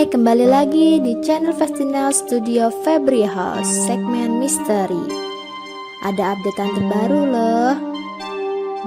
kembali lagi di channel Festinel Studio Febri House, segmen misteri. Ada updatean terbaru loh.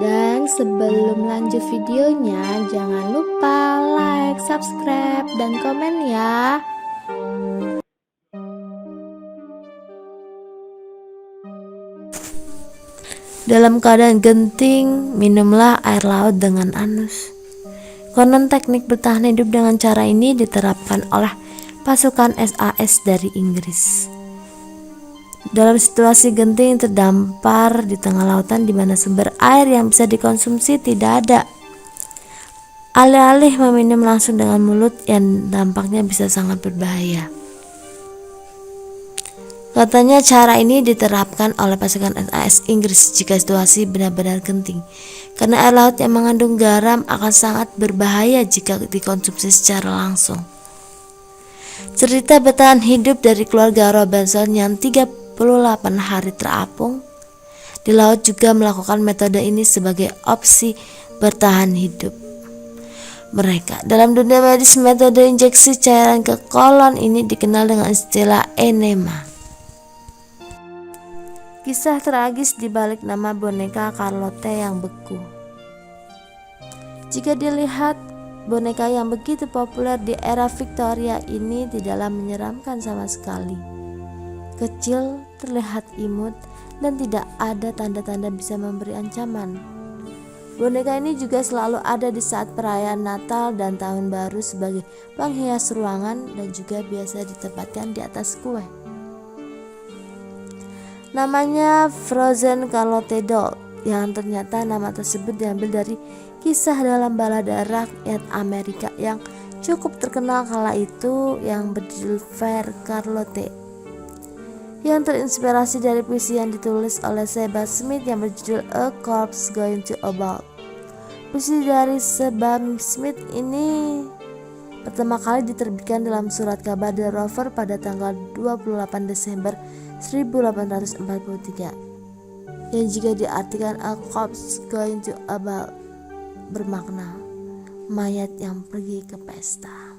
Dan sebelum lanjut videonya, jangan lupa like, subscribe, dan komen ya. Dalam keadaan genting, minumlah air laut dengan anus. Konon teknik bertahan hidup dengan cara ini diterapkan oleh pasukan SAS dari Inggris. Dalam situasi genting terdampar di tengah lautan di mana sumber air yang bisa dikonsumsi tidak ada. Alih-alih meminum langsung dengan mulut yang dampaknya bisa sangat berbahaya. Katanya cara ini diterapkan oleh pasukan SAS Inggris jika situasi benar-benar genting, karena air laut yang mengandung garam akan sangat berbahaya jika dikonsumsi secara langsung. Cerita bertahan hidup dari keluarga Robinson yang 38 hari terapung di laut juga melakukan metode ini sebagai opsi bertahan hidup mereka. Dalam dunia medis, metode injeksi cairan ke kolon ini dikenal dengan istilah enema. Kisah tragis di balik nama boneka Carlotte yang beku. Jika dilihat, boneka yang begitu populer di era Victoria ini tidaklah menyeramkan sama sekali. Kecil, terlihat imut, dan tidak ada tanda-tanda bisa memberi ancaman. Boneka ini juga selalu ada di saat perayaan Natal dan Tahun Baru sebagai penghias ruangan dan juga biasa ditempatkan di atas kue. Namanya Frozen Carlotte Doll, yang ternyata nama tersebut diambil dari kisah dalam balada rakyat Amerika yang cukup terkenal kala itu yang berjudul Fair Carlotte, yang terinspirasi dari puisi yang ditulis oleh Seba Smith yang berjudul A Corpse Going to a Ball. Puisi dari Seba Smith ini pertama kali diterbitkan dalam surat kabar The Rover pada tanggal 28 Desember 1843, yang jika diartikan A Corpse Going to a Ball bermakna mayat yang pergi ke pesta.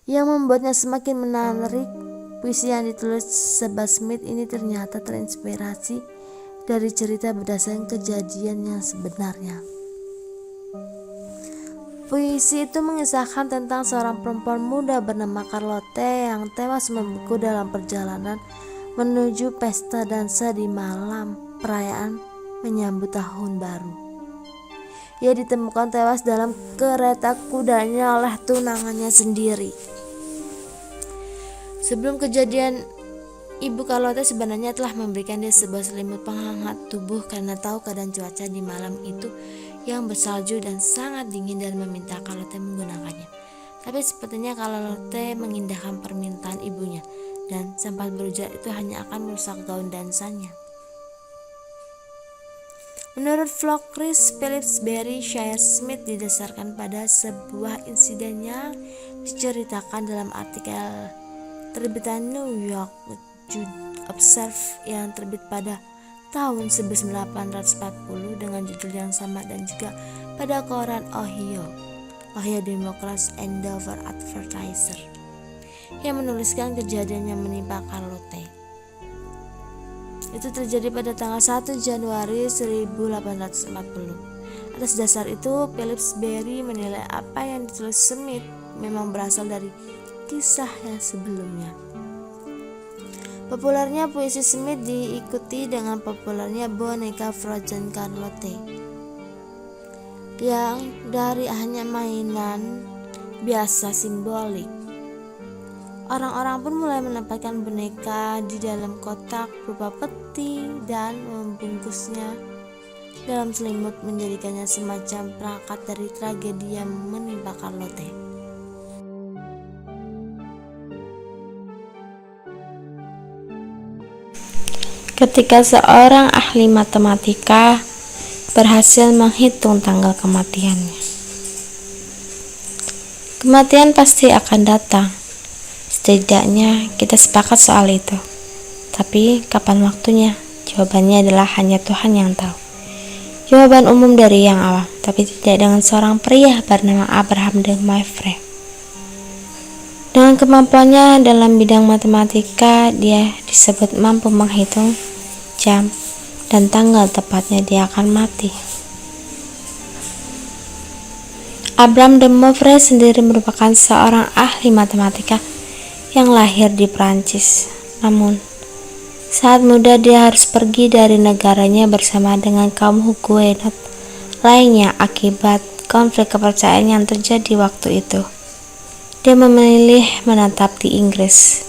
Yang membuatnya semakin menarik, puisi yang ditulis Seba Smith ini ternyata terinspirasi dari cerita berdasarkan kejadian yang sebenarnya. Puisi itu mengisahkan tentang seorang perempuan muda bernama Carlotte yang tewas membeku dalam perjalanan menuju pesta dansa di malam perayaan menyambut tahun baru. Ia ditemukan tewas dalam kereta kudanya oleh tunangannya sendiri. Sebelum kejadian, Ibu Carlotte sebenarnya telah memberikan dia sebuah selimut penghangat tubuh karena tahu keadaan cuaca di malam itu yang bersalju dan sangat dingin dan meminta Carlotte menggunakannya. Tapi sepertinya Carlotte mengindahkan permintaan ibunya dan sempat berujar itu hanya akan merusak gaun dansanya. Menurut vlog Chris Phillips, Barry Shire Smith didasarkan pada sebuah insiden yang diceritakan dalam artikel terbitan New York Jude Observe yang terbit pada tahun 1840 dengan judul yang sama dan juga pada koran Ohio Democrat and Dover Advertiser, yang menuliskan kejadian yang menimpa Carlotte. Itu terjadi pada tanggal 1 Januari 1840. Atas dasar itu, Phillips Berry menilai apa yang ditulis Smith memang berasal dari kisah yang sebelumnya. Populernya puisi Smith diikuti dengan populernya boneka Frozen Carlotte, yang dari hanya mainan biasa simbolik. Orang-orang pun mulai menempatkan boneka di dalam kotak berupa peti dan membungkusnya dalam selimut, menjadikannya semacam perangkat dari tragedi yang menimpa Carlotte. Ketika seorang ahli matematika berhasil menghitung tanggal kematiannya. Kematian pasti akan datang. Setidaknya kita sepakat soal itu. Tapi kapan waktunya? Jawabannya adalah hanya Tuhan yang tahu. Jawaban umum dari yang awam, tapi tidak dengan seorang pria bernama Abraham de Moivre. Dengan kemampuannya dalam bidang matematika, dia disebut mampu menghitung jam dan tanggal tepatnya dia akan mati. Abraham de Moivre sendiri merupakan seorang ahli matematika yang lahir di Prancis. Namun, saat muda dia harus pergi dari negaranya bersama dengan kaum Huguenot lainnya akibat konflik kepercayaan yang terjadi waktu itu. Dia memilih menetap di Inggris.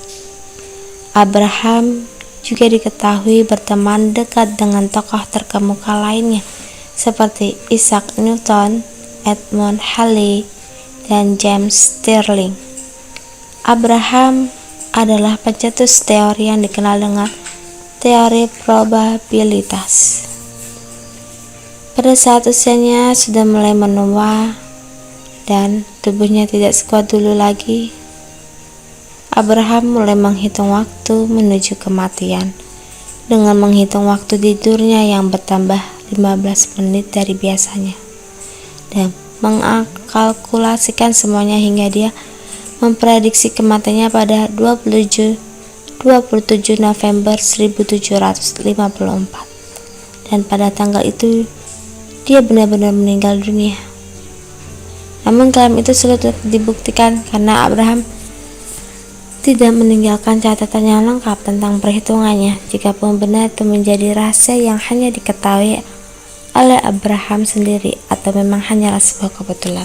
Abraham juga diketahui berteman dekat dengan tokoh terkemuka lainnya seperti Isaac Newton, Edmund Halley, dan James Stirling. Abraham adalah pencetus teori yang dikenal dengan teori probabilitas. Pada saat usianya sudah mulai menua dan tubuhnya tidak sekuat dulu lagi, Abraham mulai menghitung waktu menuju kematian dengan menghitung waktu tidurnya yang bertambah 15 menit dari biasanya dan mengkalkulasikan semuanya hingga dia memprediksi kematiannya pada 27 November 1754, dan pada tanggal itu dia benar-benar meninggal dunia. Namun klaim itu sulit dibuktikan karena Abraham tidak meninggalkan catatan yang lengkap tentang perhitungannya. Jikapun benar, itu menjadi rahasia yang hanya diketahui oleh Abraham sendiri atau memang hanyalah sebuah kebetulan.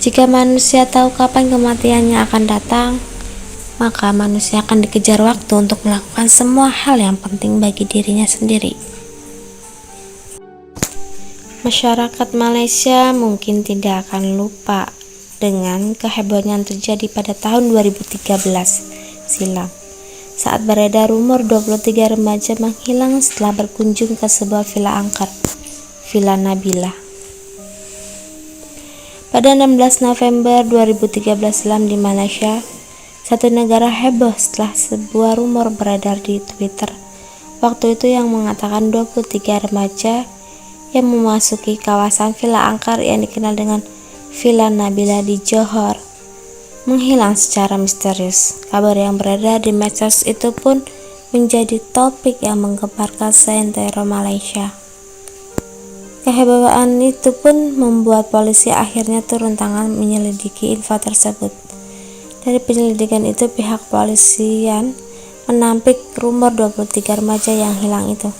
Jika manusia tahu kapan kematiannya akan datang, maka manusia akan dikejar waktu untuk melakukan semua hal yang penting bagi dirinya sendiri. Masyarakat Malaysia mungkin tidak akan lupa dengan kehebohan yang terjadi pada tahun 2013 silam saat beredar rumor 23 remaja menghilang setelah berkunjung ke sebuah villa angker, Villa Nabila. Pada 16 November 2013 silam di Malaysia, satu negara heboh setelah sebuah rumor beredar di Twitter waktu itu yang mengatakan 23 remaja yang memasuki kawasan villa angker yang dikenal dengan Villa Nabila di Johor menghilang secara misterius. Kabar yang beredar di medsos itu pun menjadi topik yang menggemparkan seantero Malaysia. Kehebohan itu pun membuat polisi akhirnya turun tangan menyelidiki info tersebut. Dari penyelidikan itu, pihak polisian menampik rumor 23 remaja yang hilang itu,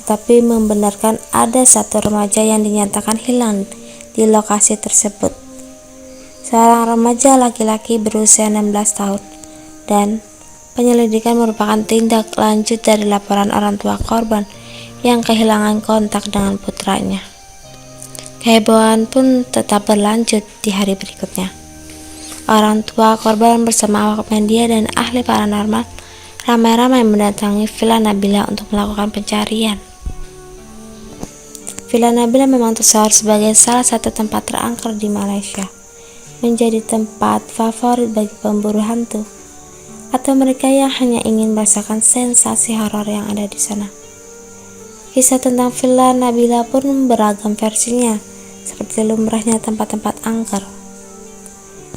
tetapi membenarkan ada satu remaja yang dinyatakan hilang di lokasi tersebut. Seorang remaja laki-laki berusia 16 tahun, dan penyelidikan merupakan tindak lanjut dari laporan orang tua korban yang kehilangan kontak dengan putranya. Kehebohan pun tetap berlanjut di hari berikutnya. Orang tua korban bersama awak media dan ahli paranormal ramai-ramai mendatangi Villa Nabila untuk melakukan pencarian. Villa Nabila memang tersohor sebagai salah satu tempat terangker di Malaysia, menjadi tempat favorit bagi pemburu hantu atau mereka yang hanya ingin merasakan sensasi horor yang ada di sana. Kisah tentang Villa Nabila pun beragam versinya, seperti lumrahnya tempat-tempat angker.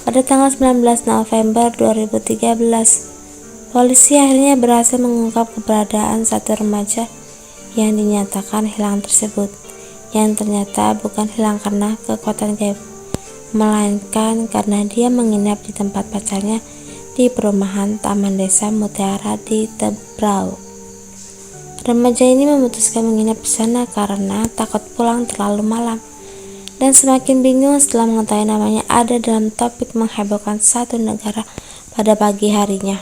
Pada tanggal 19 November 2013, polisi akhirnya berhasil mengungkap keberadaan satu remaja yang dinyatakan hilang tersebut, yang ternyata bukan hilang karena kekuatan gaib, melainkan karena dia menginap di tempat pacarnya di perumahan Taman Desa Mutiara di Tebrau. Remaja ini memutuskan menginap di sana karena takut pulang terlalu malam, dan semakin bingung setelah mengetahui namanya ada dalam topik menghebohkan satu negara pada pagi harinya.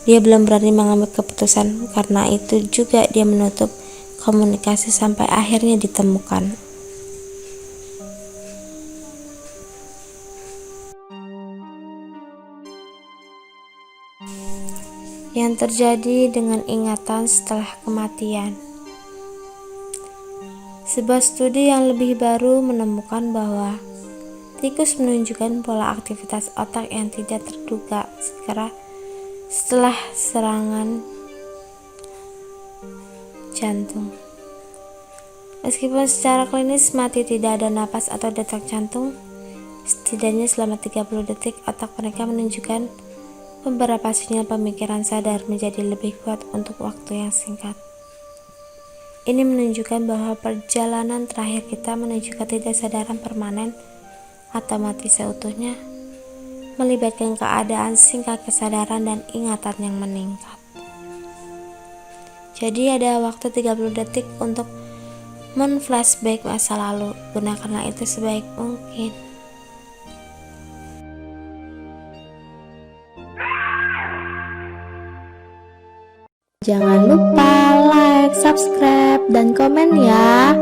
Dia belum berani mengambil keputusan, karena itu juga dia menutup komunikasi sampai akhirnya ditemukan. Yang terjadi dengan ingatan setelah kematian. Sebuah studi yang lebih baru menemukan bahwa tikus menunjukkan pola aktivitas otak yang tidak terduga segera setelah serangan jantung. Meskipun secara klinis mati tidak ada napas atau detak jantung, Setidaknya selama 30 detik, otak mereka menunjukkan beberapa sinyal pemikiran sadar menjadi lebih kuat untuk waktu yang singkat. Ini menunjukkan bahwa perjalanan terakhir kita menuju ketidaksadaran permanen atau mati seutuhnya melibatkan keadaan singkat kesadaran dan ingatan yang meningkat. Jadi ada waktu 30 detik untuk men-flashback masa lalu. Gunakanlah itu sebaik mungkin. Jangan lupa like, subscribe, dan komen ya.